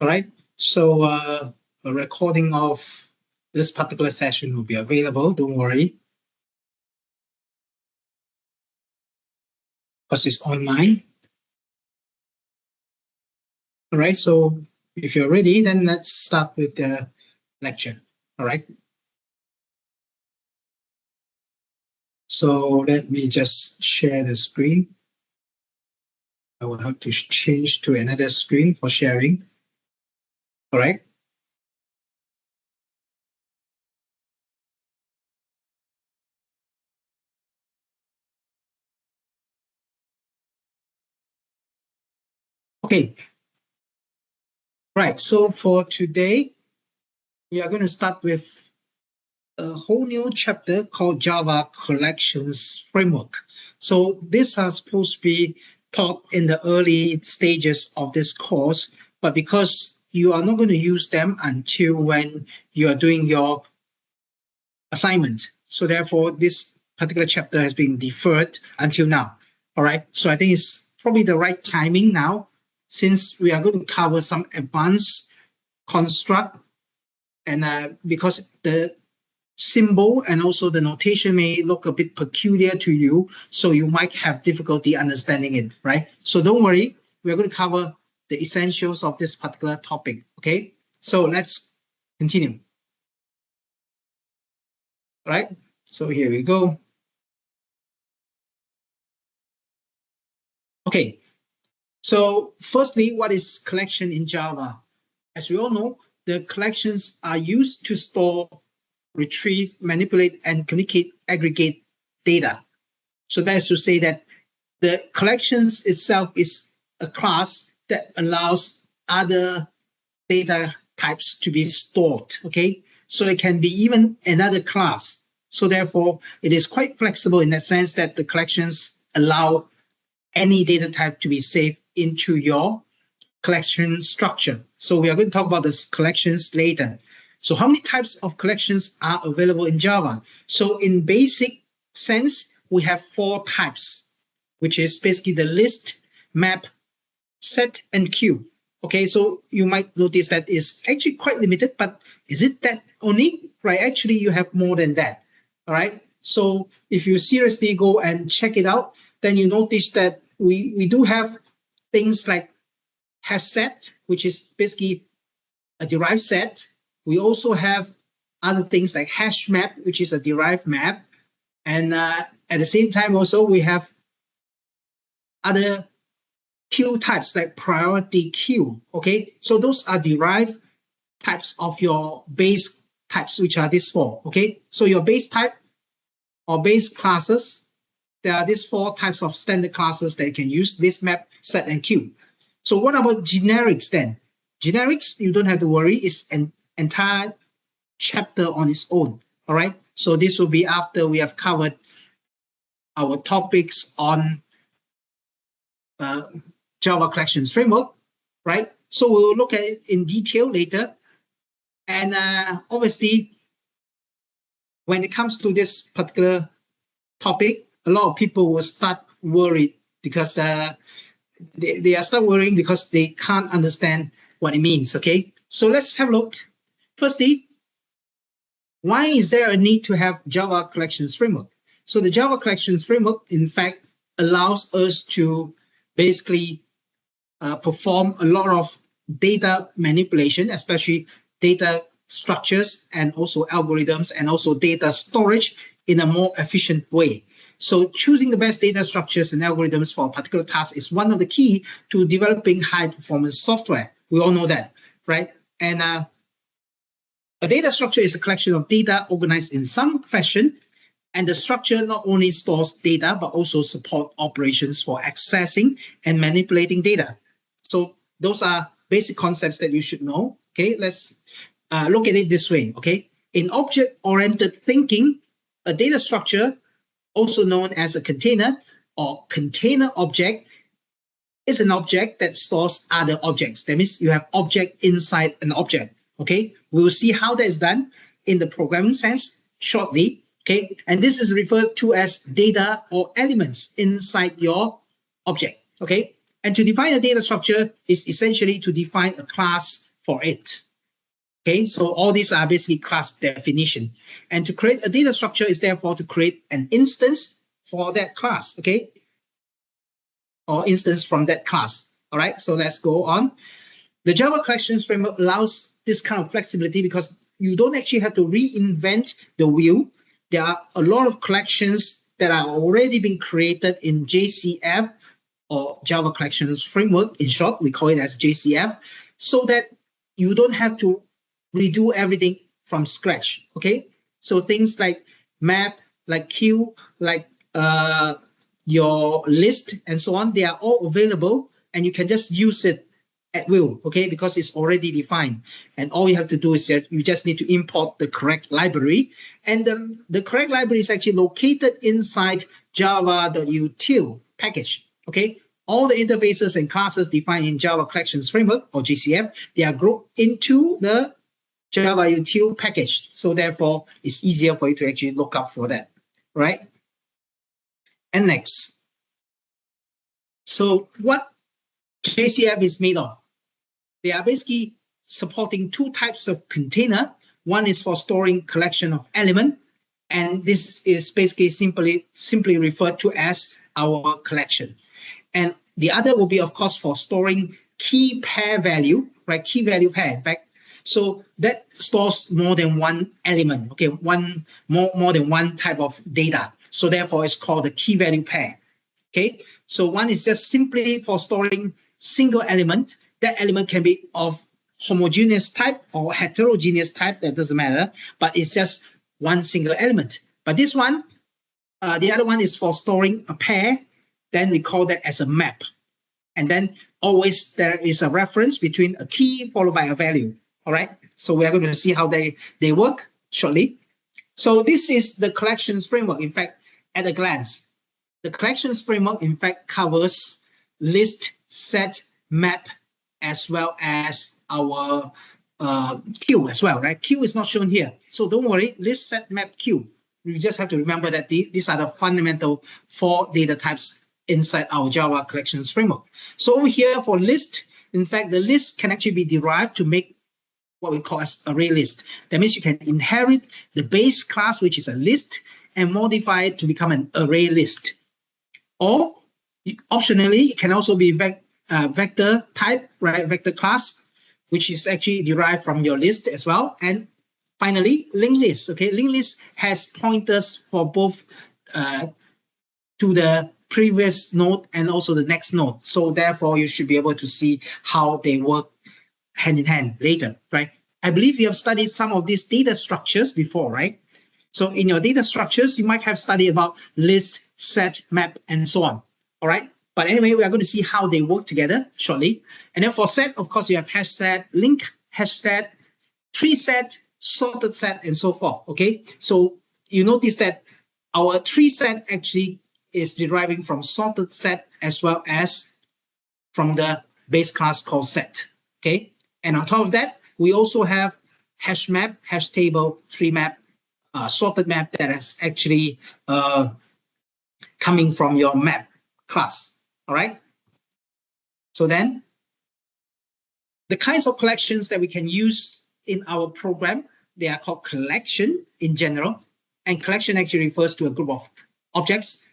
All right. So a recording of this particular session will be available. Don't worry, because it's online. All right. So if you're ready, then let's start with the lecture. All right. So let me just share the screen. I will have to change to another screen for sharing. All right. Okay. Right. So for today, we are going to start with a whole new chapter called Java Collections Framework. So these are supposed to be taught in the early stages of this course, but because you are not going to use them until when you are doing your assignment. So therefore, this particular chapter has been deferred until now. All right. So I think it's probably the right timing now, since we are going to cover some advanced construct, and because the symbol and also the notation may look a bit peculiar to you, so you might have difficulty understanding it, right? So don't worry, we're going to cover the essentials of this particular topic, okay? So let's continue. All right, so here we go. Okay, so firstly, what is collection in Java? As we all know, the collections are used to store, retrieve, manipulate, and communicate, aggregate data. So that is to say that the collections itself is a class that allows other data types to be stored, okay? So it can be even another class. So therefore, it is quite flexible in that sense that the collections allow any data type to be saved into your collection structure. So we are going to talk about this collections later. So how many types of collections are available in Java? So in basic sense, we have 4 types, which is basically the list, map, set, and queue. Okay, so you might notice that is actually quite limited, but is it that only? Right, actually you have more than that. All right, so if you seriously go and check it out, then you notice that we do have things like hash set, which is basically a derived set. We also have other things like hash map, which is a derived map. And at the same time, also, we have other queue types like priority queue. Okay, so those are derived types of your base types, which are these 4. Okay, so your base type or base classes, there are these 4 types of standard classes that you can use: list, map, set, and queue. So what about generics then? Generics, you don't have to worry, it's an entire chapter on its own. All right, so this will be after we have covered our topics on Java Collections Framework, right? So we'll look at it in detail later. And obviously, when it comes to this particular topic, a lot of people will start worried because they are start worrying because they can't understand what it means, okay? So let's have a look. Firstly, why is there a need to have Java Collections Framework? So the Java Collections Framework, in fact, allows us to basically perform a lot of data manipulation, especially data structures and also algorithms and also data storage in a more efficient way. So choosing the best data structures and algorithms for a particular task is one of the key to developing high performance software. We all know that, right? And a data structure is a collection of data organized in some fashion, and the structure not only stores data, but also support operations for accessing and manipulating data. So those are basic concepts that you should know. Okay, let's look at it this way. Okay, in object-oriented thinking, a data structure, also known as a container or container object, is an object that stores other objects. That means you have object inside an object. Okay, we will see how that is done in the programming sense shortly. Okay, and this is referred to as data or elements inside your object. Okay, and to define a data structure is essentially to define a class for it. Okay, so all these are basically class definition. And to create a data structure is therefore to create an instance for that class, okay? Or instance from that class. All right, so let's go on. The Java collections framework allows this kind of flexibility because you don't actually have to reinvent the wheel. There are a lot of collections that are already being created in JCF or Java collections framework. In short, we call it as JCF, so that you don't have to redo everything from scratch, okay? So things like map, like queue, like your list, and so on, they are all available, and you can just use it at will, okay? Because it's already defined. And all you have to do is that you just need to import the correct library. And the correct library is actually located inside java.util package, okay? All the interfaces and classes defined in Java Collections Framework, or JCF, they are grouped into the Java util package. So therefore, it's easier for you to actually look up for that, right? And next, so what JCF is made of? They are basically supporting two types of container. One is for storing collection of element, and this is basically simply referred to as our collection. And the other will be, of course, for storing key pair value, right? Key value pair, in fact. So that stores more than one element, okay? More than one type of data. So therefore, it's called the key value pair, okay? So one is just simply for storing single element. That element can be of homogeneous type or heterogeneous type, that doesn't matter, but it's just one single element. But this one, the other one is for storing a pair, then we call that as a map. And then always there is a reference between a key followed by a value, all right? So we are going to see how they work shortly. So this is the collections framework, in fact, at a glance. The collections framework, in fact, covers list, set, map, as well as our queue as well, right? Queue is not shown here. So don't worry, list, set, map, queue. You just have to remember that these are the fundamental 4 data types inside our Java collections framework. So over here for list, in fact, the list can actually be derived to make what we call as array list. That means you can inherit the base class, which is a list, and modify it to become an array list. Or optionally, it can also be vector type, right? Vector class, which is actually derived from your list as well. And finally, linked list. Okay, linked list has pointers for both to the previous node and also the next node. So therefore, you should be able to see how they work hand in hand later, right? I believe you have studied some of these data structures before, right? So in your data structures, you might have studied about list, set, map, and so on, all right? But anyway, we are going to see how they work together shortly. And then for set, of course, you have hash set, link hash set, tree set, sorted set, and so forth, okay? So you notice that our tree set actually is deriving from sorted set as well as from the base class called set, okay? And on top of that, we also have hash map, hash table, tree map, sorted map that is actually coming from your map class, all right? So then, the kinds of collections that we can use in our program, they are called collection in general, and collection actually refers to a group of objects,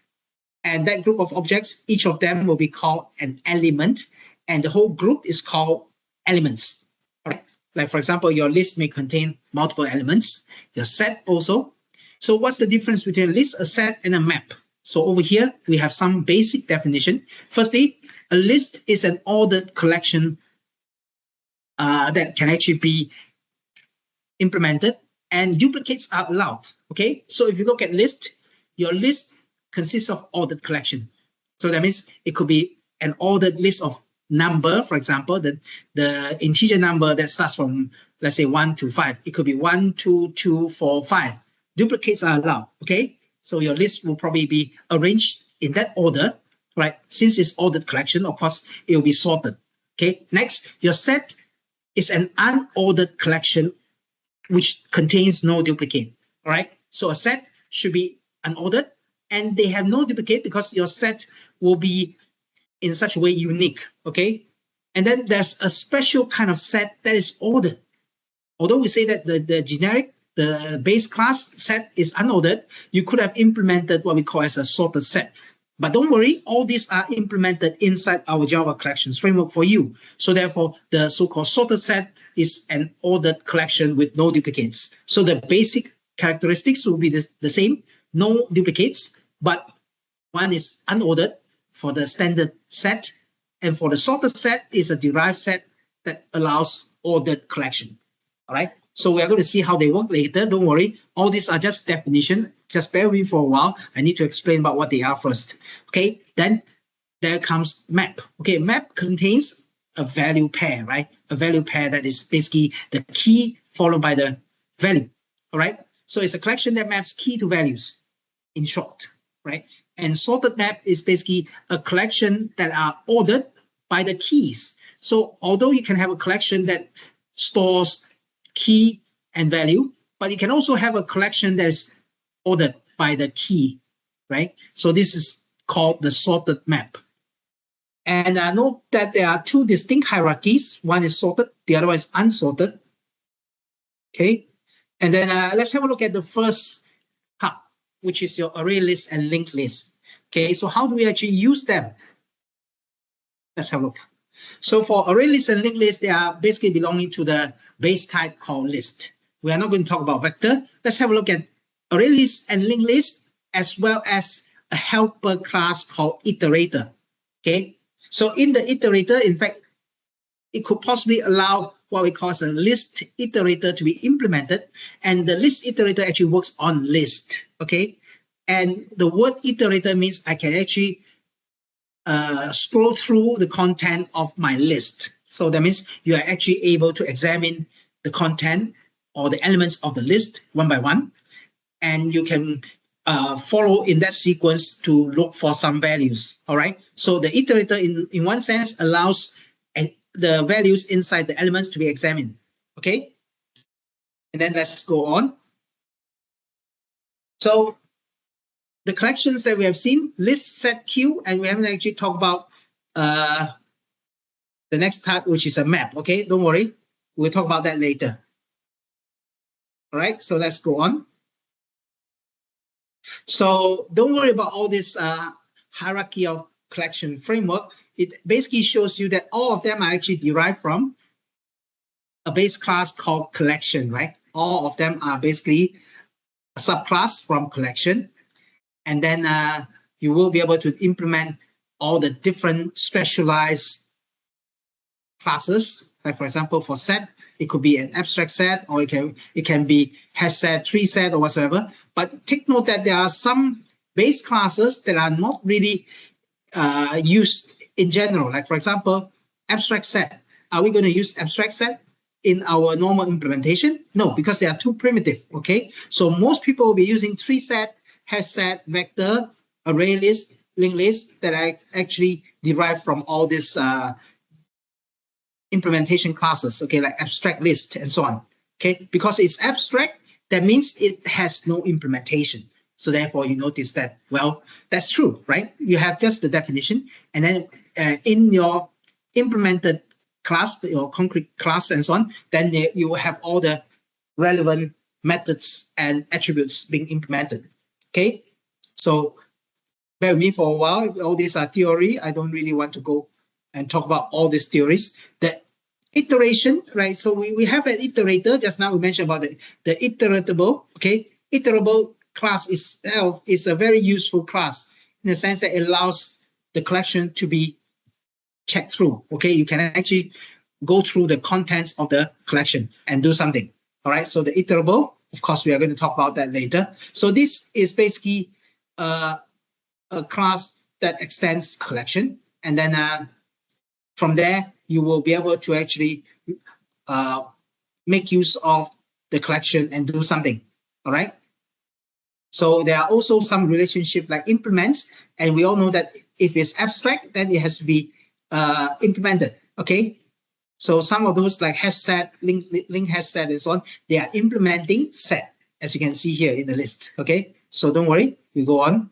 and that group of objects, each of them will be called an element, and the whole group is called elements, all right? Like for example, your list may contain multiple elements, your set also. So what's the difference between a list, a set, and a map? So over here, we have some basic definition. Firstly, a list is an ordered collection that can actually be implemented, and duplicates are allowed, okay? So if you look at list, your list consists of ordered collection. So that means it could be an ordered list of number, for example, the integer number that starts from, let's say, 1 to 5. It could be 1, 2, 2, 4, 5. Duplicates are allowed, okay? So your list will probably be arranged in that order, right? Since it's ordered collection, of course, it will be sorted, okay? Next, your set is an unordered collection which contains no duplicate, all right? So a set should be unordered, and they have no duplicate because your set will be in such a way unique, okay? And then there's a special kind of set that is ordered. Although we say that the generic, the base class set is unordered, you could have implemented what we call as a sorted set. But don't worry, all these are implemented inside our Java collections framework for you. So therefore, the so-called sorted set is an ordered collection with no duplicates. So the basic characteristics will be the same, no duplicates, but one is unordered for the standard set, and for the sorted set is a derived set that allows ordered collection. All right. So we are going to see how they work later. Don't worry. All these are just definition. Just bear with me for a while. I need to explain about what they are first. Okay. Then there comes map. Okay. Map contains a value pair, right? A value pair that is basically the key followed by the value. All right. So it's a collection that maps key to values, in short, right? And sorted map is basically a collection that are ordered by the keys. So although you can have a collection that stores key and value, but you can also have a collection that is ordered by the key, right? So this is called the sorted map. And note that there are two distinct hierarchies. One is sorted, the other one is unsorted. Okay, and then let's have a look at the first part, which is your array list and linked list. Okay, so how do we actually use them? Let's have a look. So for array list and linked list, they are basically belonging to the base type called list. We are not going to talk about vector. Let's have a look at array list and linked list, as well as a helper class called iterator. Okay, so in the iterator, in fact, it could possibly allow what we call a list iterator to be implemented, and the list iterator actually works on list. Okay, and the word iterator means I can actually scroll through the content of my list. So that means you are actually able to examine the content or the elements of the list one by one, and you can follow in that sequence to look for some values. All right. So the iterator, in one sense, allows the values inside the elements to be examined. Okay. And then let's go on. So the collections that we have seen, list, set, queue, and we haven't actually talked about the next type, which is a map. Okay, don't worry, we'll talk about that later. All right, so let's go on. So don't worry about all this hierarchy of collection framework. It basically shows you that all of them are actually derived from a base class called collection, right? All of them are basically a subclass from collection. And then you will be able to implement all the different specialized classes. Like for example, for set, it could be an abstract set, or it can be hash set, tree set, or whatsoever. But take note that there are some base classes that are not really used in general. Like for example, abstract set. Are we going to use abstract set in our normal implementation? No, because they are too primitive. Okay, so most people will be using tree set, hash set, vector, array list, linked list that are actually derived from all these implementation classes, okay, like abstract list and so on. Okay, because it's abstract, that means it has no implementation. So therefore, you notice that, well, that's true, right? You have just the definition, and then in your implemented class, your concrete class and so on, then you will have all the relevant methods and attributes being implemented. Okay, so bear with me for a while. All these are theory. I don't really want to go and talk about all these theories. The iteration, right? So we have an iterator. Just now we mentioned about the iteratable. Okay, iterable class itself is a very useful class in the sense that it allows the collection to be checked through. Okay, you can actually go through the contents of the collection and do something. All right, so the iterable, of course, we are going to talk about that later. So this is basically a class that extends collection, and then from there you will be able to actually make use of the collection and do something. All right. So there are also some relationship like implements, and we all know that if it's abstract, then it has to be implemented. Okay. So some of those like hash set, link hash set, and so on, they are implementing set, as you can see here in the list. Okay, so don't worry, we go on.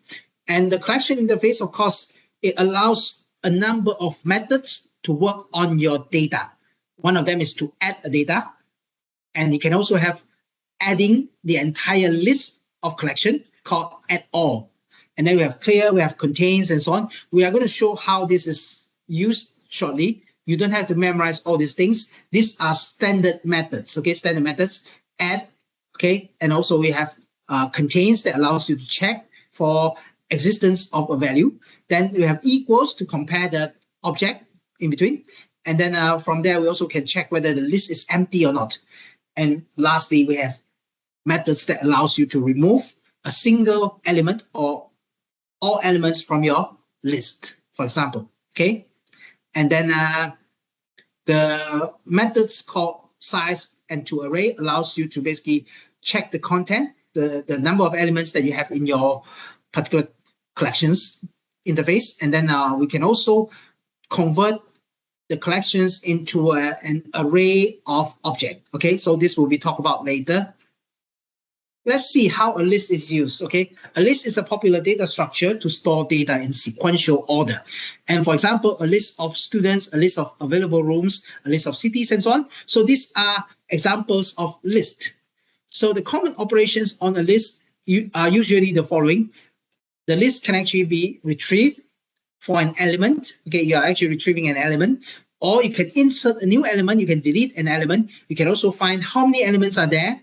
And the collection interface, of course, it allows a number of methods to work on your data. One of them is to add a data, and you can also have adding the entire list of collection called add all. And then we have clear, we have contains, and so on. We are going to show how this is used shortly. You don't have to memorize all these things. These are standard methods, okay? Standard methods, add, okay? And also we have contains that allows you to check for existence of a value. Then we have equals to compare the object in between. And then from there, we also can check whether the list is empty or not. And lastly, we have methods that allows you to remove a single element or all elements from your list, for example, okay? And then the methods called size and to array allows you to basically check the content, the number of elements that you have in your particular collections interface. And then we can also convert the collections into an array of objects, okay? So this will be talked about later. Let's see how a list is used, okay? A list is a popular data structure to store data in sequential order. And for example, a list of students, a list of available rooms, a list of cities, and so on. So these are examples of list. So the common operations on a list are usually the following. The list can actually be retrieved for an element, okay? You are actually retrieving an element, or you can insert a new element, you can delete an element. You can also find how many elements are there,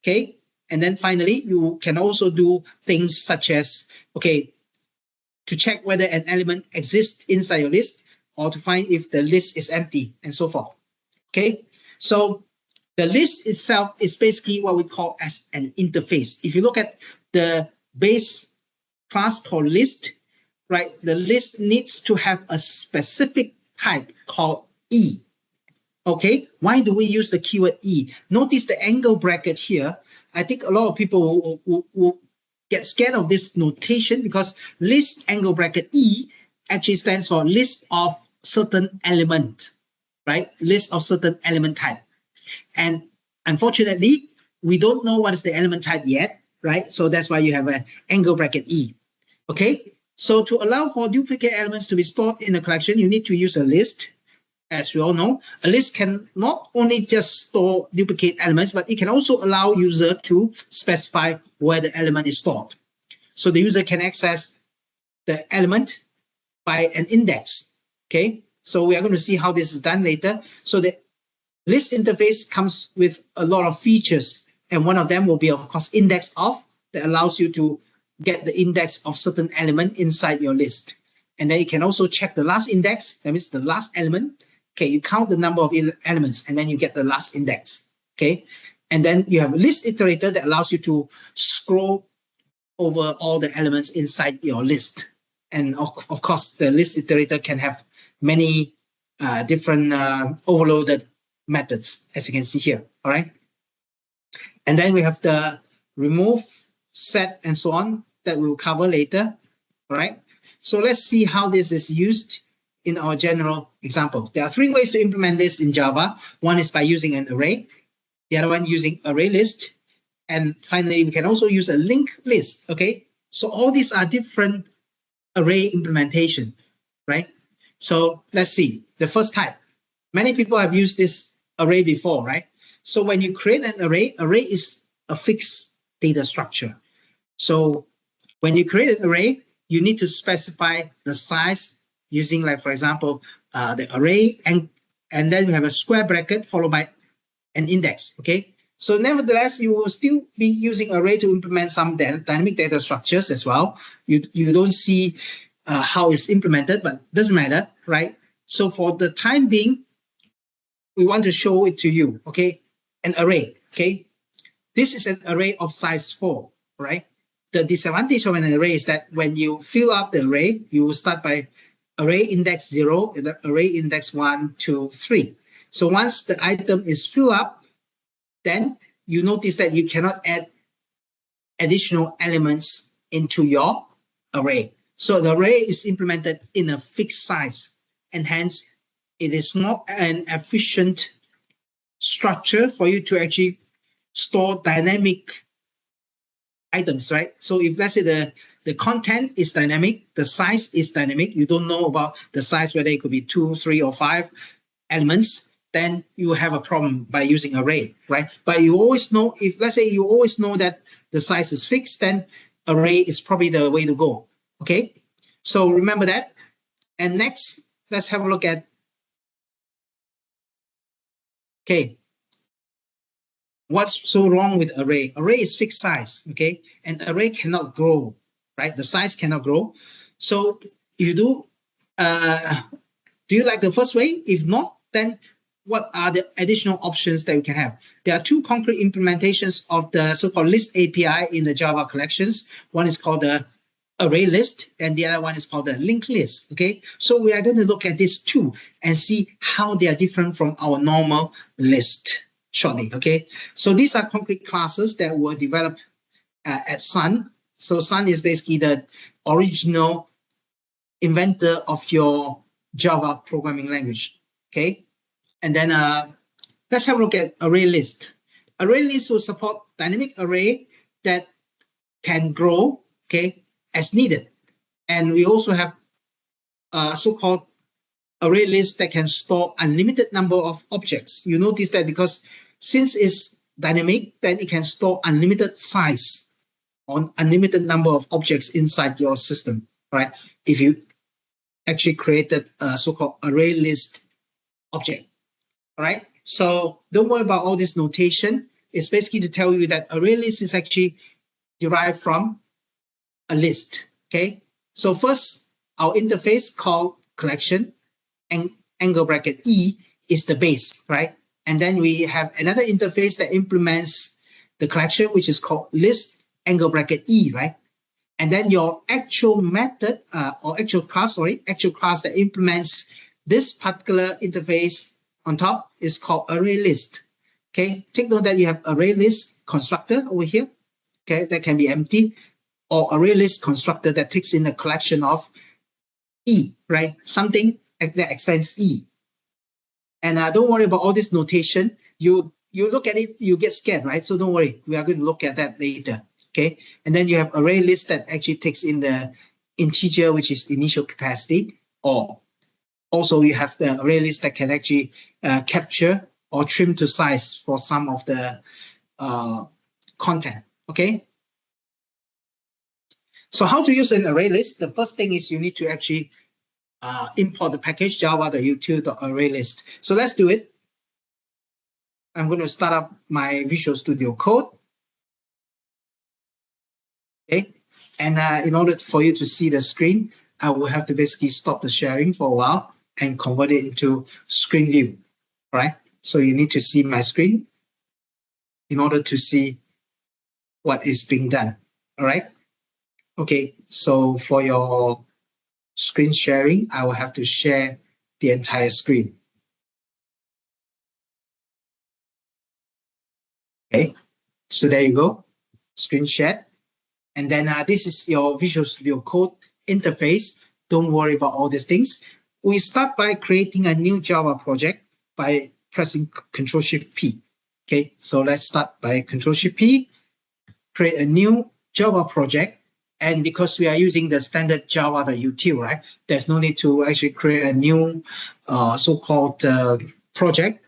okay? And then finally, you can also do things such as, okay, to check whether an element exists inside your list or to find if the list is empty and so forth, okay? So the list itself is basically what we call as an interface. If you look at the base class called list, right, the list needs to have a specific type called E, okay? Why do we use the keyword E? Notice the angle bracket here. I think a lot of people will get scared of this notation because list angle bracket E actually stands for list of certain element, right? List of certain element type. And unfortunately, we don't know what is the element type yet, right? So that's why you have an angle bracket E, okay? So to allow for duplicate elements to be stored in a collection, you need to use a list. As we all know, a list can not only just store duplicate elements, but it can also allow user to specify where the element is stored. So the user can access the element by an index, okay? So we are going to see how this is done later. So the list interface comes with a lot of features, and one of them will be, of course, index of, that allows you to get the index of certain element inside your list. And then you can also check the last index, that means the last element. Okay, you count the number of elements and then you get the last index, okay? And then you have a list iterator that allows you to scroll over all the elements inside your list. And of course, the list iterator can have many different overloaded methods, as you can see here, all right? And then we have the remove, set, and so on that we'll cover later, all right? So let's see how this is used in our general example. There are three ways to implement this in Java. One is by using an array, the other one using array list, and finally, we can also use a linked list, okay? So all these are different array implementation, right? So let's see, the first type. Many people have used this array before, right? So when you create an array, array is a fixed data structure. So when you create an array, you need to specify the size using, like, for example, the array, and then you have a square bracket followed by an index, okay? So nevertheless, you will still be using array to implement some dynamic data structures as well. You don't see how it's implemented, but doesn't matter, right? So for the time being, we want to show it to you, okay? An array, okay? This is an array of size 4, right? The disadvantage of an array is that when you fill up the array, you will start by array index 0, array index 1, 2, 3. So once the item is filled up, then you notice that you cannot add additional elements into your array. So the array is implemented in a fixed size, and hence it is not an efficient structure for you to actually store dynamic items, right? So if let's say the the content is dynamic, the size is dynamic. You don't know about the size, whether it could be 2, 3, or 5 elements, then you have a problem by using array, right? But you always know, if let's say you always know that the size is fixed, then array is probably the way to go, okay? So remember that. And next, let's have a look at, okay, what's so wrong with array? Array is fixed size, okay? And array cannot grow, right? The size cannot grow. So you do you like the first way? If not, then what are the additional options that we can have? There are two concrete implementations of the so-called list API in the Java collections. One is called the array list, and the other one is called the linked list, okay? So we are going to look at these two and see how they are different from our normal list shortly, okay? So these are concrete classes that were developed at Sun. So Sun is basically the original inventor of your Java programming language, okay? And then let's have a look at array list. Array list will support dynamic array that can grow, okay, as needed. And we also have so-called array list that can store unlimited number of objects. You notice that because since it's dynamic, then it can store unlimited size on unlimited number of objects inside your system, right? If you actually created a so-called array list object, all right? So don't worry about all this notation. It's basically to tell you that array list is actually derived from a list, okay? So first, our interface called collection, and angle bracket E is the base, right? And then we have another interface that implements the collection, which is called list angle bracket E, right? And then your actual method or actual class that implements this particular interface on top is called array list. Okay, take note that you have array list constructor over here. Okay, that can be empty, or array list constructor that takes in a collection of E, right? Something that extends E. And don't worry about all this notation. You look at it, you get scared, right? So don't worry. We are going to look at that later. Okay, and then you have array list that actually takes in the integer, which is initial capacity, or also you have the array list that can actually capture or trim to size for some of the content, okay? So how to use an array list? The first thing is you need to actually import the package java.util.arraylist. So let's do it. I'm going to start up my Visual Studio Code. Okay, and in order for you to see the screen, I will have to basically stop the sharing for a while and convert it into screen view. All right, so you need to see my screen in order to see what is being done. All right, okay, so for your screen sharing, I will have to share the entire screen. Okay, so there you go, screen shared. And then this is your Visual Studio Code interface. Don't worry about all these things. We start by creating a new Java project by pressing Ctrl-Shift-P. Okay, so let's start by Ctrl-Shift-P, create a new Java project. And because we are using the standard java.util, right, there's no need to actually create a new so-called project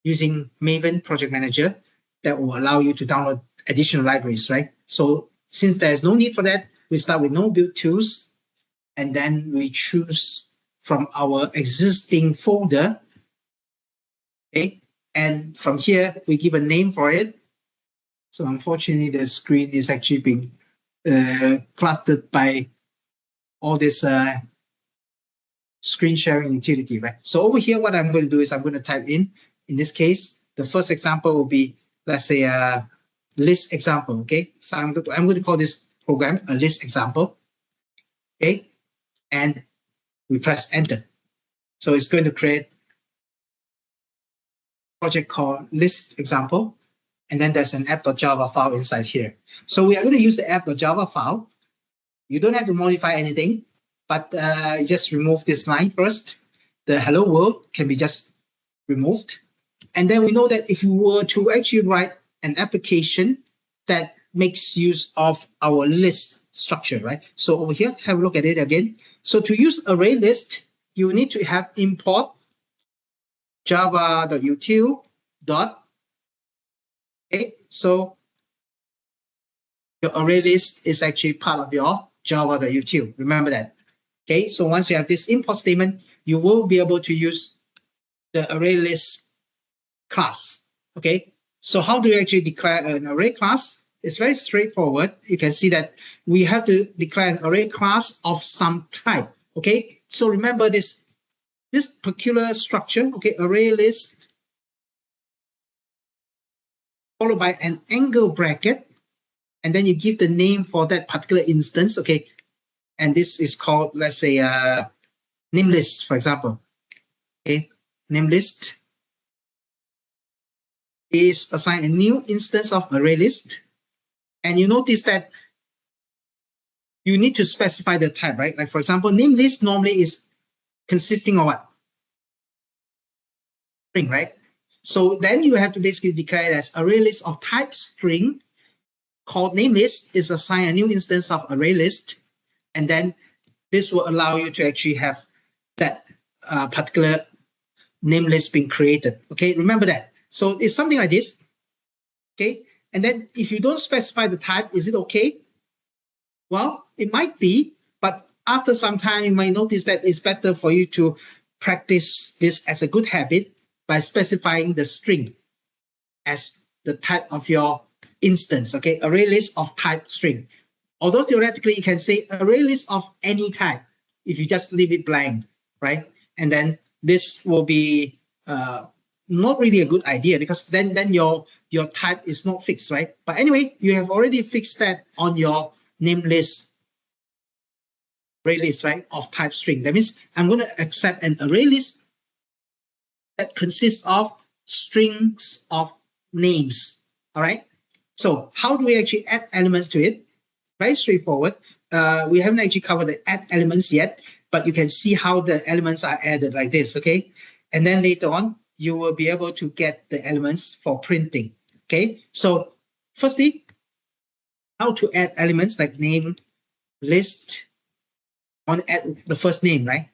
using Maven Project Manager that will allow you to download additional libraries, right? So since there's no need for that, we start with no build tools, and then we choose from our existing folder, okay? And from here, we give a name for it. So unfortunately, the screen is actually being cluttered by all this screen sharing utility, right? So over here, what I'm going to do is I'm going to type in this case, the first example will be, let's say, list example, okay? So I'm going to call this program a list example, okay? And we press enter. So it's going to create a project called list example, and then there's an app.java file inside here. So we are going to use the app.java file. You don't have to modify anything, but just remove this line first. The hello world can be just removed. And then we know that if you were to actually write an application that makes use of our list structure, right? So over here, have a look at it again. So to use array list, you need to have import java.util. Okay, so your array list is actually part of your java.util. Remember that. Okay, so once you have this import statement, you will be able to use the array list class. Okay, so how do you actually declare an array class? It's very straightforward. You can see that we have to declare an array class of some type. Okay, so remember this peculiar structure. Okay, array list followed by an angle bracket, and then you give the name for that particular instance. Okay, and this is called, let's say, name list, for example. Okay, name list is assigned a new instance of array list, and you notice that you need to specify the type, right? Like for example, name list normally is consisting of what? String, right? So then you have to basically declare it as array list of type string called name list is assigned a new instance of array list, and then this will allow you to actually have that particular name list being created. Okay, remember that. So it's something like this. Okay, and then if you don't specify the type, is it okay? Well, it might be, but after some time, you might notice that it's better for you to practice this as a good habit by specifying the string as the type of your instance. Okay, array list of type string. Although theoretically, you can say array list of any type if you just leave it blank, right? And then this will be not really a good idea, because then your type is not fixed, right? But anyway, you have already fixed that on your name list, array list, right, of type string. That means I'm going to accept an array list that consists of strings of names. All right. So how do we actually add elements to it? Very straightforward. We haven't actually covered the add elements yet, but you can see how the elements are added like this. Okay. And then later on, you will be able to get the elements for printing. Okay. So firstly, how to add elements like name, list. I want to add the first name, right?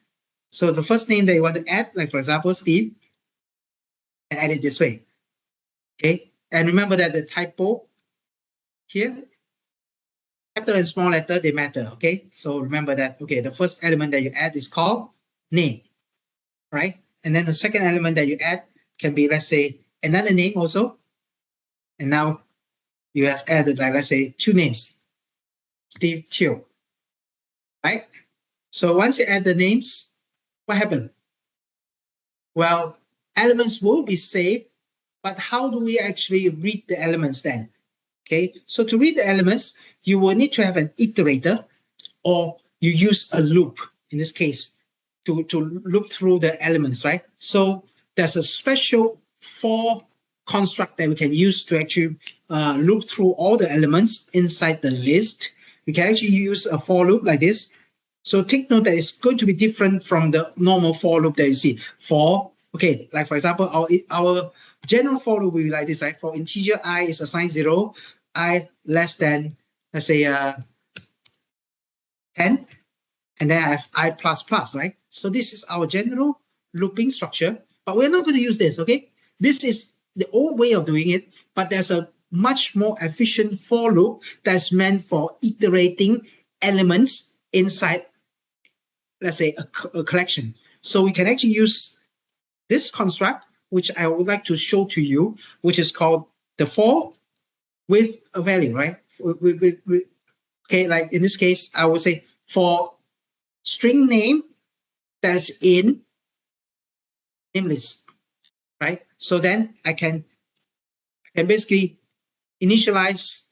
So the first name that you want to add, like for example, Steve, and add it this way. Okay. And remember that the typo here, capital and small letter, they matter. Okay. So remember that, okay, the first element that you add is called name, right? And then the second element that you add can be, let's say, another name also. And now you have added, like, let's say, two names, Steve Teo, right? So once you add the names, what happened? Well, elements will be saved, but how do we actually read the elements then? Okay, so to read the elements, you will need to have an iterator, or you use a loop, in this case, to loop through the elements, right? So there's a special for construct that we can use to actually loop through all the elements inside the list. We can actually use a for loop like this. So take note that it's going to be different from the normal for loop that you see. For, okay, like for example, our general for loop will be like this, right? For integer I is assigned 0, I less than, let's say, 10, and then I have I plus plus, right? So this is our general looping structure, but we're not going to use this, okay? This is the old way of doing it, but there's a much more efficient for loop that's meant for iterating elements inside, let's say, a collection. So we can actually use this construct, which I would like to show to you, which is called the for with a value, right? Okay, like in this case, I would say for string name that's in name list, right? So then I can basically initialize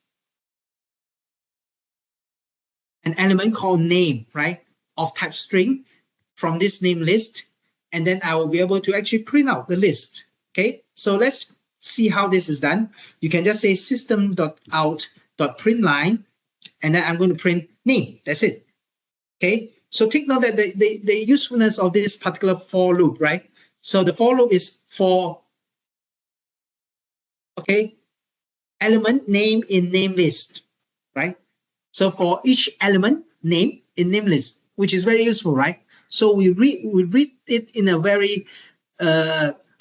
an element called name, right, of type string from this name list, and then I will be able to actually print out the list. Okay, so let's see how this is done. You can just say system.out.println, and then I'm going to print name. That's it. Okay, so take note that the usefulness of this particular for loop, right? So the for loop is for, okay, element name in name list, right? So for each element name in name list, which is very useful, right? So we read it in a very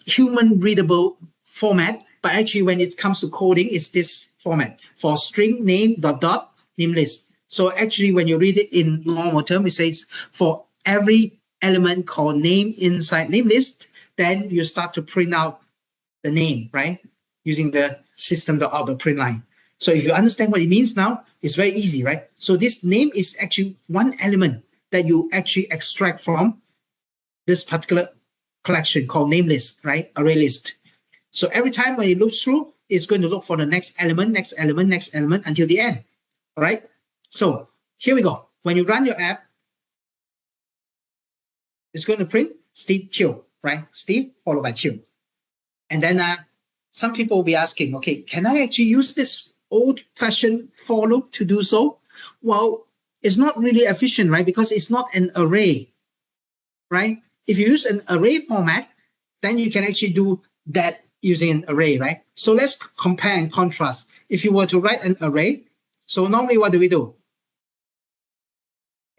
human readable format, but actually when it comes to coding, it's this format for string name dot dot name list. So actually when you read it in normal term, it says for every element called name inside name list, then you start to print out the name, right? Using the system.out print line. So if you understand what it means now, it's very easy, right? So this name is actually one element that you actually extract from this particular collection called name list, right? Array list. So every time when it loops through, it's going to look for the next element, next element, next element until the end. All right. So here we go. When you run your app, it's going to print Steve Teo, right? Steve followed by Teo. And then some people will be asking, okay, can I actually use this old-fashioned for loop to do so? Well, it's not really efficient, right? Because it's not an array, right? If you use an array format, then you can actually do that using an array, right? So let's compare and contrast. If you were to write an array, so normally what do we do?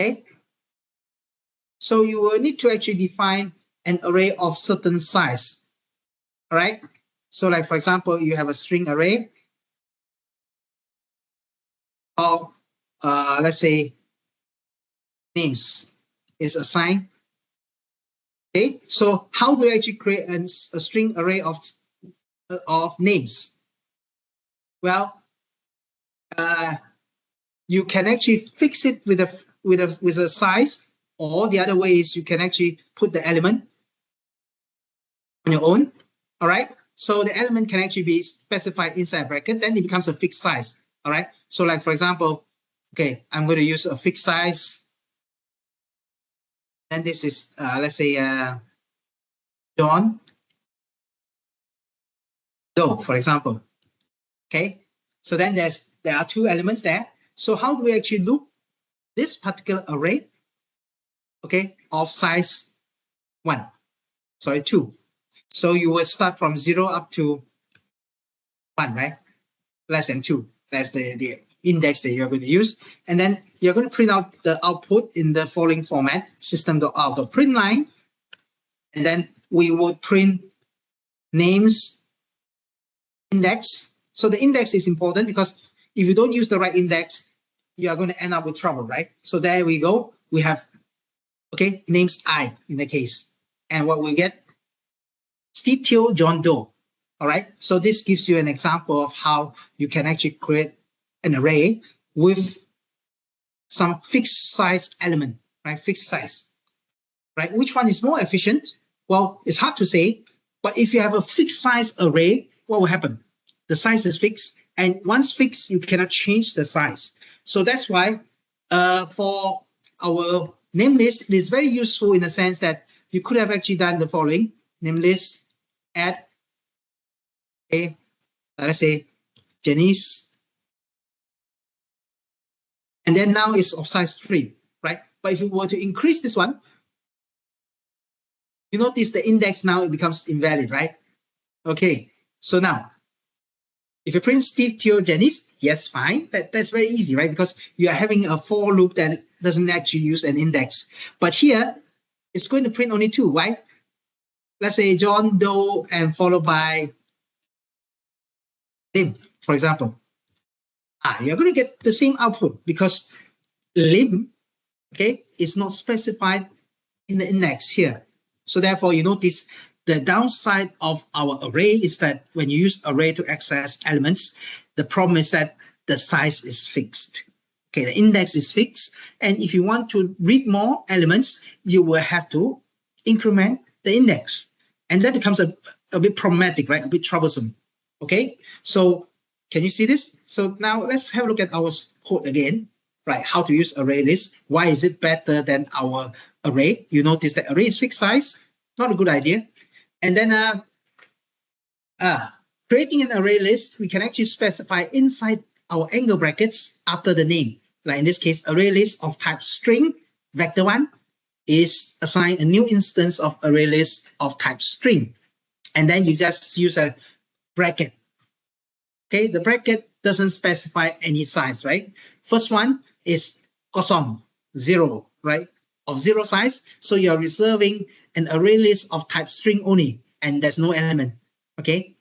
Okay. So you will need to actually define an array of certain size. All right. So like, for example, you have a string array of, let's say, names is assigned. Okay. So how do we actually create a string array of names? Well, you can actually fix it with a size, or the other way is you can actually put the element on your own. All right. So the element can actually be specified inside a bracket, then it becomes a fixed size. All right. So like, for example, okay, I'm going to use a fixed size. And this is, let's say, John Doe, for example. Okay. So then there are two elements there. So how do we actually loop this particular array, okay, of size 2. So you will start from 0 up to 1, right? Less than 2. That's the index that you're going to use. And then you're going to print out the output in the following format, system.out.println. And then we would print names index. So the index is important because if you don't use the right index, you are going to end up with trouble, right? So there we go. We have, okay, names I in the case. And what we get, Steve Teo, John Doe. All right. So this gives you an example of how you can actually create an array with some fixed size element, right? Fixed size, right? Which one is more efficient? Well, it's hard to say, but if you have a fixed size array, what will happen? The size is fixed, and once fixed, you cannot change the size. So that's why for our name list, it is very useful in the sense that you could have actually done the following: name list add, okay, let's say Janice, and then now it's of size 3, right? But if you were to increase this one, you notice the index now it becomes invalid, right? Okay, so now if you print Steve, Teo, Janice, yes, fine. That's very easy, right? Because you are having a for loop that doesn't actually use an index. But here, it's going to print only 2, right? Let's say John Doe and followed by Lim, for example. You're going to get the same output because Lim, okay, is not specified in the index here. So therefore, you notice the downside of our array is that when you use array to access elements, the problem is that the size is fixed. Okay, the index is fixed. And if you want to read more elements, you will have to increment the index. And that becomes a bit problematic, right? A bit troublesome. Okay, so can you see this? So now let's have a look at our code again, right? How to use array list. Why is it better than our array? You notice that array is fixed size, not a good idea. And then creating an array list, we can actually specify inside our angle brackets after the name. Like in this case, array list of type string, vector1 is assigned a new instance of array list of type string. And then you just use a bracket. Okay, the bracket doesn't specify any size, right? First one is kosong, 0, right? Of 0 size. So you're reserving an array list of type string only, and there's no element. Okay.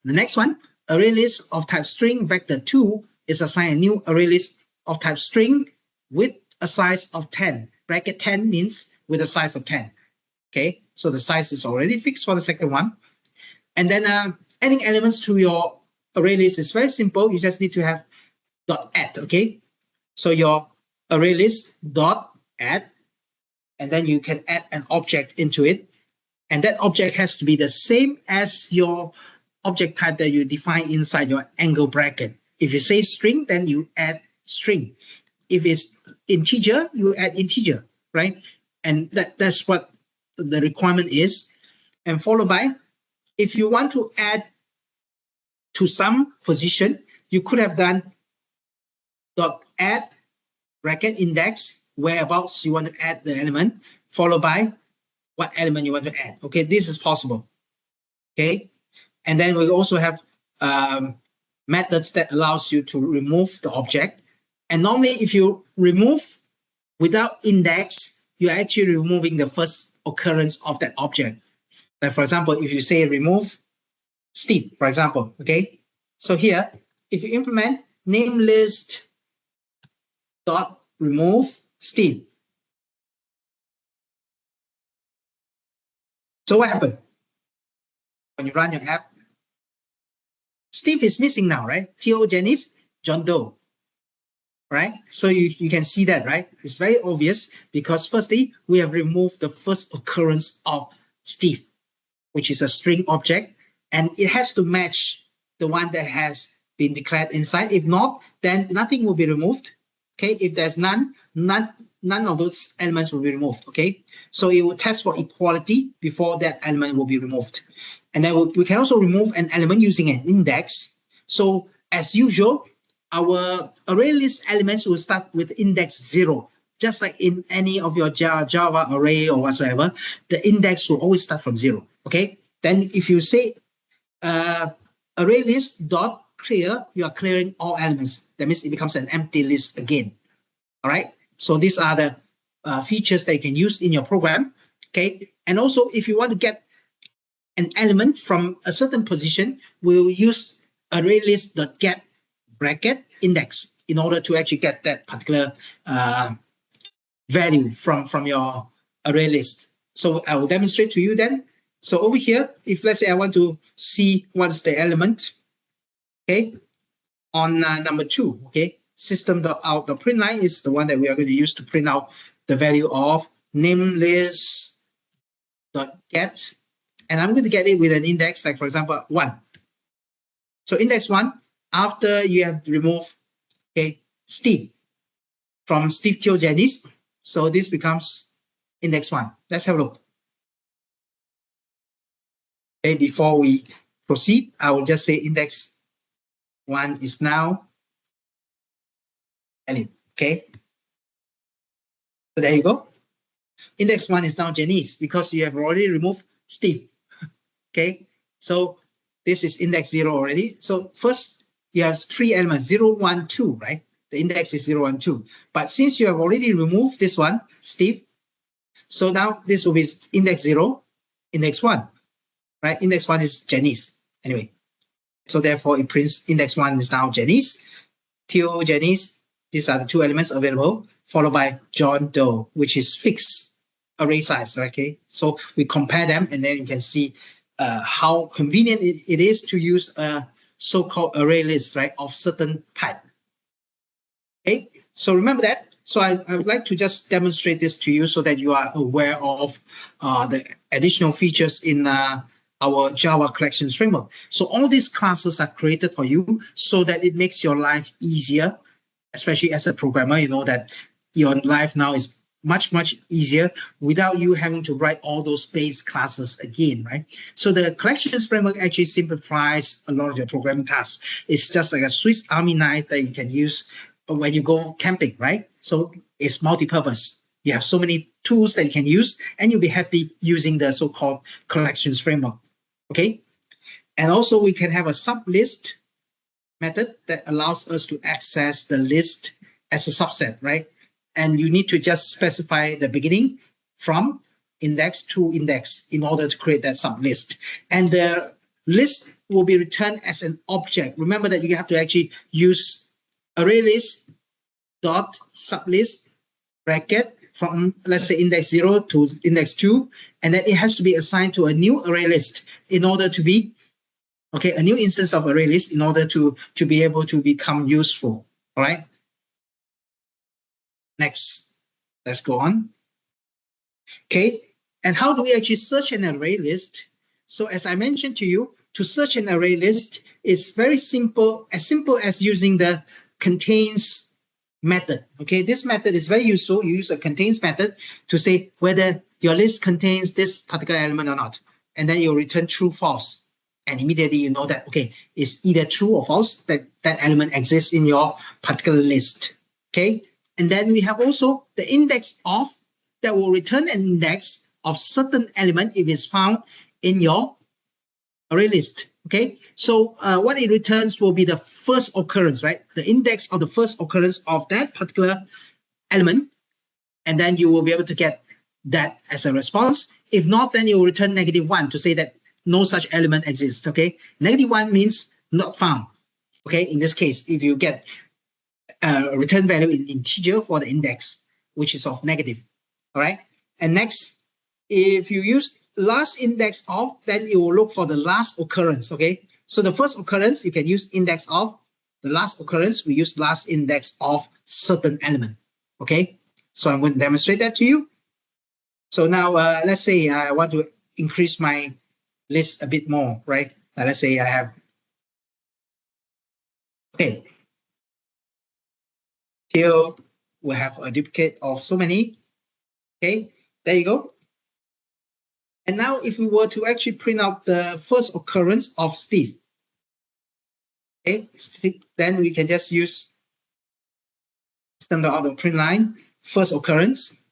The next one, array list of type string vector 2 is assigned a new array list of type string with a size of 10. Bracket 10 means with a size of 10. Okay, so the size is already fixed for the second one. And then adding elements to your array list is very simple. You just need to have .add. Okay, so your array list .add, and then you can add an object into it, and that object has to be the same as your object type that you define inside your angle bracket. If you say string, then you add string. If it's integer, you add integer, right? And that's what the requirement is. And followed by, if you want to add to some position, you could have done .add bracket index, whereabouts you want to add the element, followed by what element you want to add. Okay, this is possible. Okay, and then we also have methods that allows you to remove the object. And normally, if you remove without index, you're actually removing the first occurrence of that object. Like for example, if you say remove Steve, for example, okay. So here, if you implement name list dot remove Steve. So what happened? When you run your app, Steve is missing now, right? Theo, Janice, John Doe, right? So you can see that, right? It's very obvious because firstly, we have removed the first occurrence of Steve, which is a string object, and it has to match the one that has been declared inside. If not, then nothing will be removed. Okay, if there's none of those elements will be removed. Okay, so it will test for equality before that element will be removed. And then we can also remove an element using an index. So as usual, our array list elements will start with index 0. Just like in any of your Java array or whatsoever, the index will always start from 0. Okay, then if you say array list dot clear, you are clearing all elements. That means it becomes an empty list again. All right, so these are the features that you can use in your program. Okay, and also if you want to get an element from a certain position, we'll use array list dot get bracket index in order to actually get that particular value from your array list. So I will demonstrate to you then. So over here, if let's say I want to see what's the element, okay, on number 2, okay, system.out.println is the one that we are going to use to print out the value of namelist.get, and I'm going to get it with an index, like for example 1. So index 1, after you have removed, okay, Steve from Steve, Theo, Janice, so this becomes index 1. Let's have a look. Okay, before we proceed, I will just say index 1 is now value. Okay, so there you go. Index 1 is now Janice because you have already removed Steve. Okay, so this is index 0 already. So first you have 3 elements, 0, 1, 2, right? The index is 0, 1, 2. But since you have already removed this one, Steve, so now this will be index 0, index 1, right? Index 1 is Janice anyway. So therefore it prints index 1 is now Janice, Theo, Janice. These are the 2 elements available, followed by John Doe, which is fixed array size. Okay, so we compare them, and then you can see how convenient it is to use a so-called array list, right, of certain type. Okay, so remember that. So I would like to just demonstrate this to you so that you are aware of the additional features in our Java collections framework. So all these classes are created for you so that it makes your life easier, especially as a programmer. You know that your life now is much easier without you having to write all those base classes again, right? So the collections framework actually simplifies a lot of your programming tasks. It's just like a Swiss Army knife that you can use when you go camping, right? So it's multi-purpose. You have so many tools that you can use, and you'll be happy using the so-called collections framework. Okay, and also we can have a sublist method that allows us to access the list as a subset, right? And you need to just specify the beginning from index to index in order to create that sublist. And the list will be returned as an object. Remember that you have to actually use ArrayList dot sublist bracket from, let's say, index 0 to index 2, and then it has to be assigned to a new ArrayList in order to be, okay, a new instance of ArrayList in order to be able to become useful. All right. Next, let's go on. Okay, and how do we actually search an array list? So as I mentioned to you, to search an array list is very simple as using the contains method. Okay, this method is very useful. You use a contains method to say whether your list contains this particular element or not, and then you'll return true, false, and immediately you know that, okay, it's either true or false that that element exists in your particular list. Okay, and then we have also the index of that will return an index of certain element if it's found in your array list. Okay, so what it returns will be the first occurrence, right? The index of the first occurrence of that particular element, and then you will be able to get that as a response. If not, then you will return -1 to say that no such element exists. Okay, -1 means not found. Okay, in this case, if you get a return value in integer for the index, which is of negative. All right, and next, if you use last index of, then you will look for the last occurrence. Okay, so the first occurrence you can use index of, the last occurrence we use last index of certain element. Okay, so I'm going to demonstrate that to you. So now let's say I want to increase my list a bit more, right? Let's say I have, okay, here we have a duplicate of so many. Okay, there you go. And now if we were to actually print out the first occurrence of Steve, okay, then we can just use standard print line, first occurrence.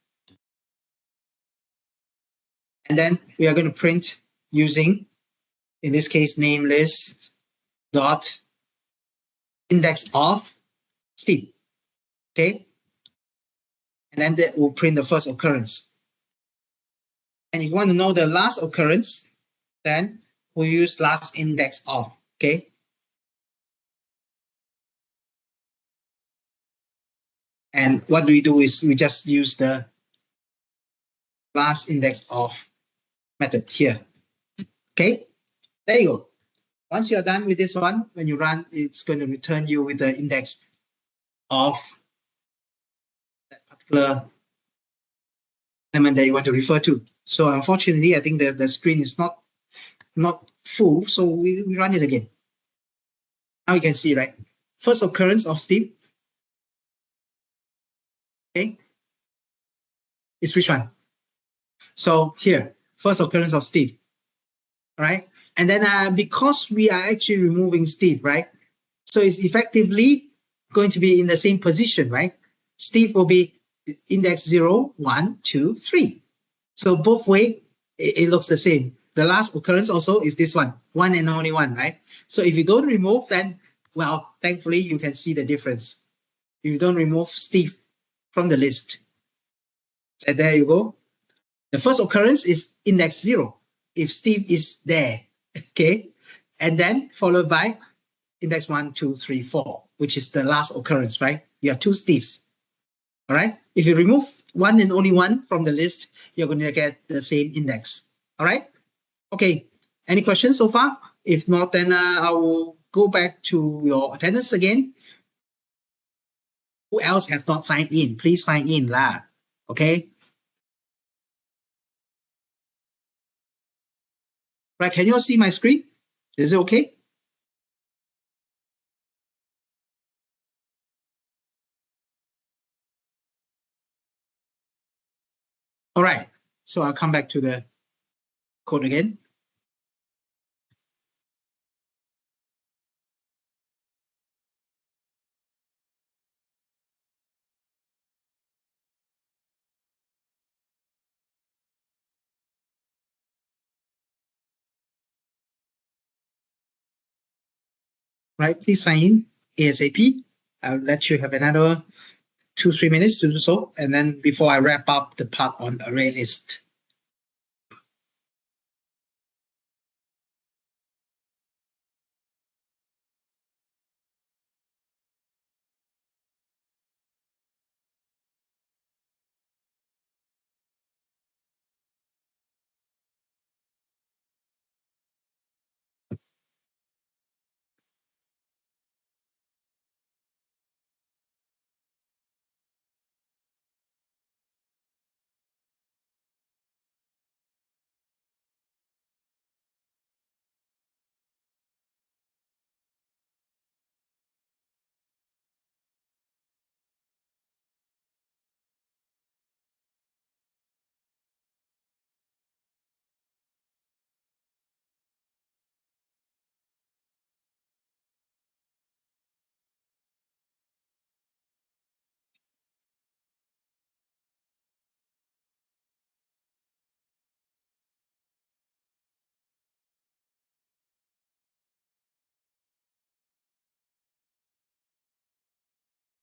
And then we are going to print using, in this case, name list dot index of Steve. Okay, and then that will print the first occurrence. And if you want to know the last occurrence, then we use last index of. Okay, and what we do is we just use the last index of method here. Okay, there you go. Once you're done with this one, when you run, it's going to return you with the index of that particular element that you want to refer to. So unfortunately, I think the screen is not full, so we run it again. Now you can see, right? First occurrence of Steve. Okay, it's which one? So here, first occurrence of Steve. All right, and then because we are actually removing Steve, right? So it's effectively going to be in the same position, right? Steve will be index 0, 1, 2, 3. So both way, it looks the same. The last occurrence also is this one and only one, right? So if you don't remove, then, well, thankfully you can see the difference. If you don't remove Steve from the list. So there you go. The first occurrence is index 0. If Steve is there, okay? And then followed by index 1, 2, 3, 4, which is the last occurrence, right? You have two Steves. All right. If you remove one and only one from the list, you're going to get the same index. All right. Okay. Any questions so far? If not, then I will go back to your attendance again. Who else have not signed in? Please sign in lah. Okay. Right. Can you all see my screen? Is it okay? All right. So I'll come back to the code again. Right, please sign in ASAP. I'll let you have another 2-3 minutes to do so, and then before I wrap up the part on array list.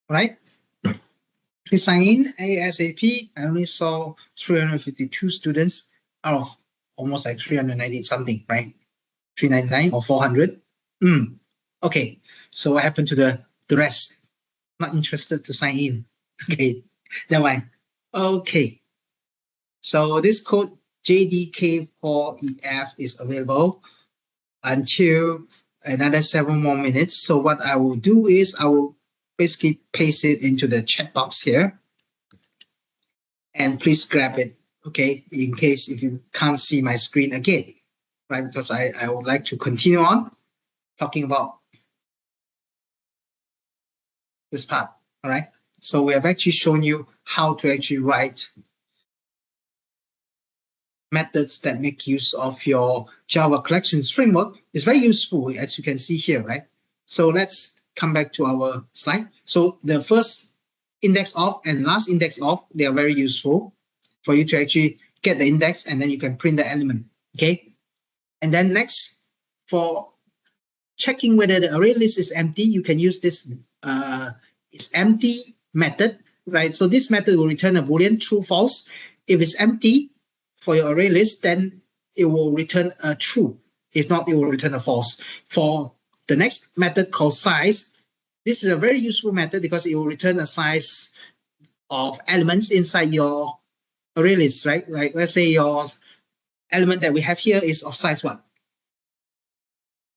Right? Please sign in ASAP. I only saw 352 students out of almost like 390 something, right? 399 or 400. Okay, so what happened to the rest? Not interested to sign in. Okay, never mind. Okay, so this code JDK4EF is available until another 7 more minutes. So what I will do is I will basically paste it into the chat box here, and please grab it, okay, in case if you can't see my screen again, right? Because I would like to continue on talking about this part, all right? So we have actually shown you how to actually write methods that make use of your Java collections framework. It's very useful, as you can see here, right? So let's come back to our slide. So the first index of and last index of, they are very useful for you to actually get the index, and then you can print the element, okay? And then next, for checking whether the array list is empty, you can use this is empty method, right? So this method will return a Boolean true, false. If it's empty for your array list, then it will return a true. If not, it will return a false. For the next method called size, this is a very useful method because it will return a size of elements inside your array list, right? Like let's say your element that we have here is of size 1.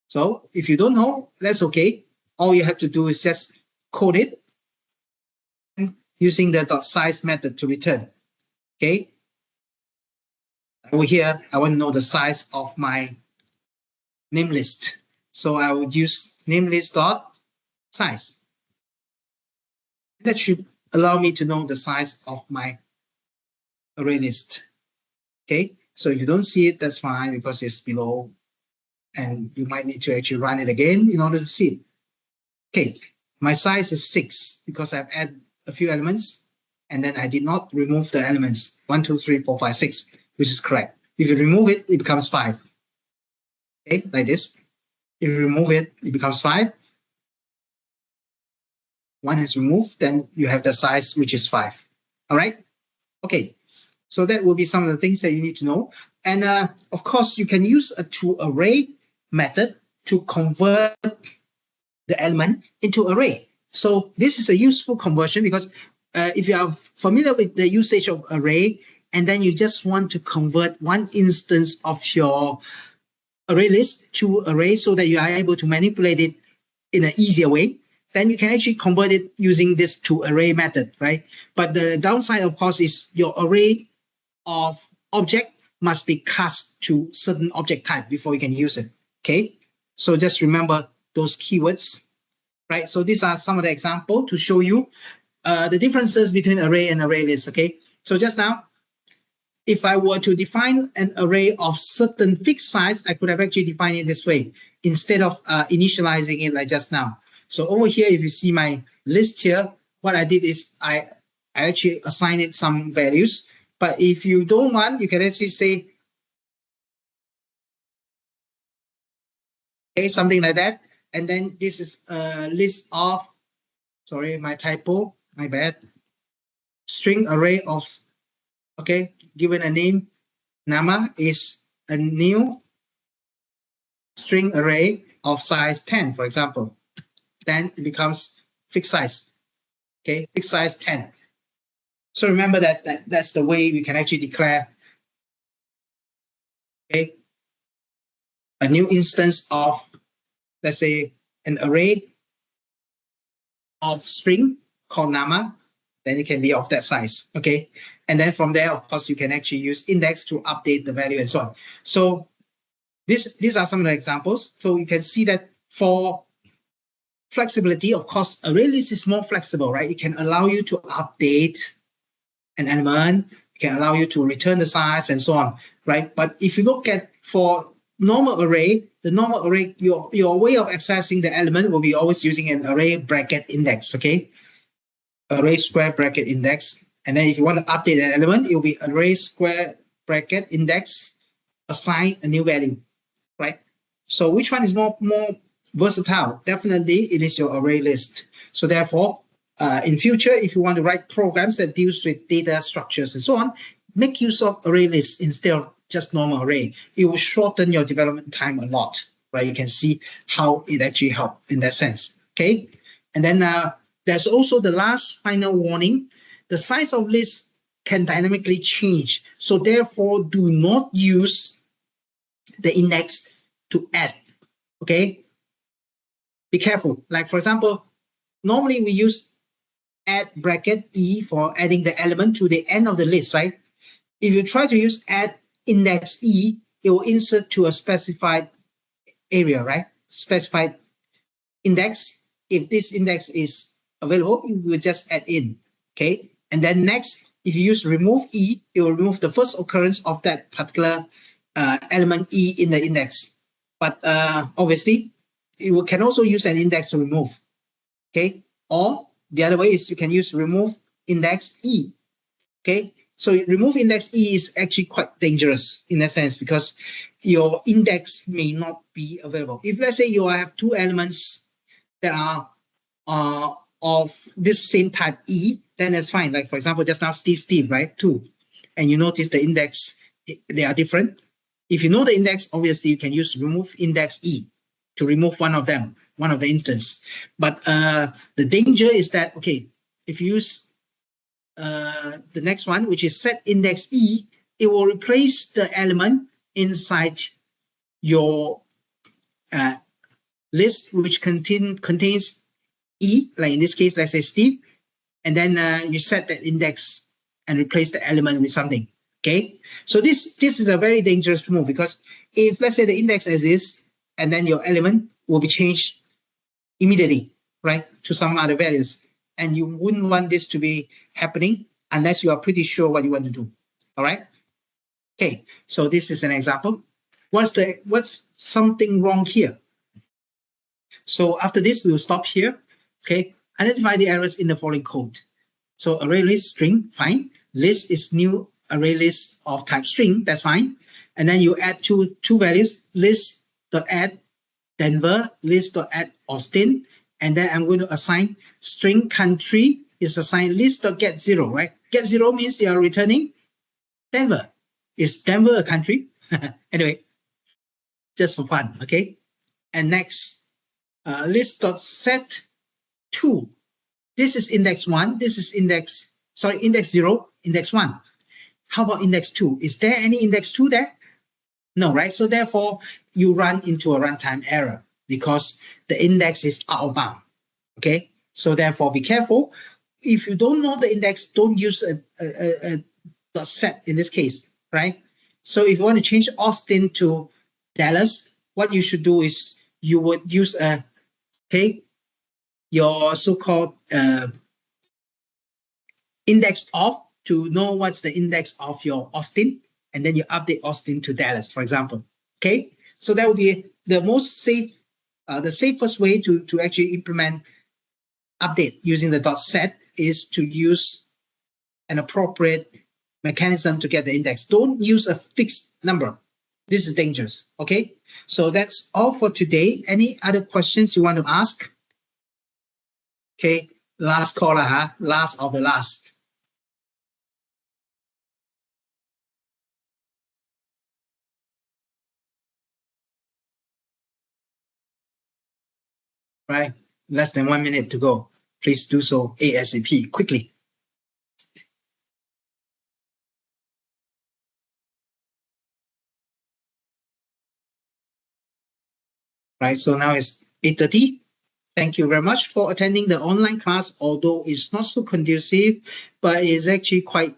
So if you don't know, that's okay. All you have to do is just code it using the .size method to return, okay? Over here, I want to know the size of my name list. So I would use namelist.size. That should allow me to know the size of my array list. Okay, so if you don't see it, that's fine because it's below, and you might need to actually run it again in order to see it. Okay, my size is 6 because I've added a few elements, and then I did not remove the elements 1, 2, 3, 4, 5, 6, which is correct. If you remove it, it becomes 5. Okay, like this. If you remove it, it becomes 5. 1 is removed, then you have the size, which is 5. All right? Okay, so that will be some of the things that you need to know. And of course, you can use a toArray method to convert the element into array. So this is a useful conversion because if you are familiar with the usage of array, and then you just want to convert one instance of your array list to array so that you are able to manipulate it in an easier way, then you can actually convert it using this toArray method, right? But the downside, of course, is your array of object must be cast to certain object type before you can use it, okay? So just remember those keywords, right? So these are some of the examples to show you the differences between array and array list, okay? So just now, if I were to define an array of certain fixed size, I could have actually defined it this way instead of initializing it like just now. So over here, if you see my list here, what I did is I actually assigned it some values. But if you don't want, you can actually say, okay, something like that. And then this is a list of, sorry, my typo, my bad. string array of, okay, given a name, Nama is a new string array of size 10, for example. Then it becomes fixed size, okay, fixed size 10. So remember that's the way we can actually declare, okay, a new instance of, let's say, an array of string called Nama. Then it can be of that size, okay? And then from there, of course, you can actually use index to update the value and so on. So these are some of the examples. So you can see that for flexibility, of course, array list is more flexible, right? It can allow you to update an element, it can allow you to return the size and so on, right? But if you look at for normal array, the normal array, your way of accessing the element will be always using an array bracket index, okay? Array square bracket index. And then if you want to update an element, it will be array square bracket index, assign a new value, right? So which one is more versatile? Definitely it is your array list. So therefore, in future, if you want to write programs that deals with data structures and so on, make use of array lists instead of just normal array. It will shorten your development time a lot, right? You can see how it actually helped in that sense, okay? And then there's also the last final warning. The size of lists can dynamically change. So therefore, do not use the index to add, okay? Be careful. Like for example, normally we use add bracket E for adding the element to the end of the list, right? If you try to use add index E, it will insert to a specified area, right? Specified index. If this index is available, you will just add in, okay? And then next, if you use remove E, it will remove the first occurrence of that particular element E in the index. But obviously, you can also use an index to remove, okay? Or the other way is you can use remove index E, okay? So remove index E is actually quite dangerous in a sense because your index may not be available. If let's say you have two elements that are of this same type E, then that's fine. Like for example, just now Steve, right? 2. And you notice the index, they are different. If you know the index, obviously you can use remove index E to remove one of them, one of the instance. But the danger is that, okay, if you use the next one, which is set index E, it will replace the element inside your list, which contains E, like in this case, let's say Steve, and then you set that index and replace the element with something, okay? So this is a very dangerous move because if let's say the index exists and then your element will be changed immediately, right, to some other values, and you wouldn't want this to be happening unless you are pretty sure what you want to do, all right? Okay, so this is an example. What's something wrong here? So after this, we will stop here. Okay, identify the errors in the following code. So array list string, fine. List is new array list of type string, that's fine. And then you add two values, list.add Denver, list.add Austin. And then I'm going to assign string country is assigned list.get0, right? Get0 means you are returning Denver. Is Denver a country? Anyway, just for fun, okay? And next, list.set 2. This is index 1. This is index 0, index 1. How about index 2? Is there any index 2 there? No, right? So therefore, you run into a runtime error because the index is out of bound, okay? So therefore, be careful. If you don't know the index, don't use a .set in this case, right? So if you want to change Austin to Dallas, what you should do is you would use your so-called index of to know what's the index of your Austin, and then you update Austin to Dallas, for example. Okay, so that would be the most safe, the safest way to actually implement update using the .set is to use an appropriate mechanism to get the index. Don't use a fixed number. This is dangerous. Okay, so that's all for today. Any other questions you want to ask? Okay, last caller, huh? Last of the last. right? Less than 1 minute to go. Please do so ASAP, quickly. Right, so now it's 8:30. Thank you very much for attending the online class, although it's not so conducive, but it's actually quite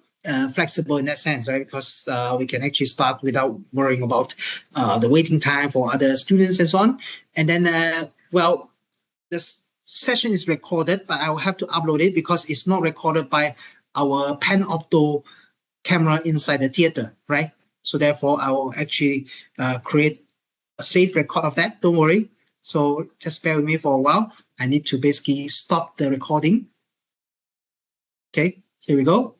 flexible in that sense, right? Because we can actually start without worrying about the waiting time for other students and so on. And then, well, this session is recorded, but I will have to upload it because it's not recorded by our Panopto camera inside the theater, right? So therefore, I will actually create a safe record of that. Don't worry. So just bear with me for a while. I need to basically stop the recording. Okay, here we go.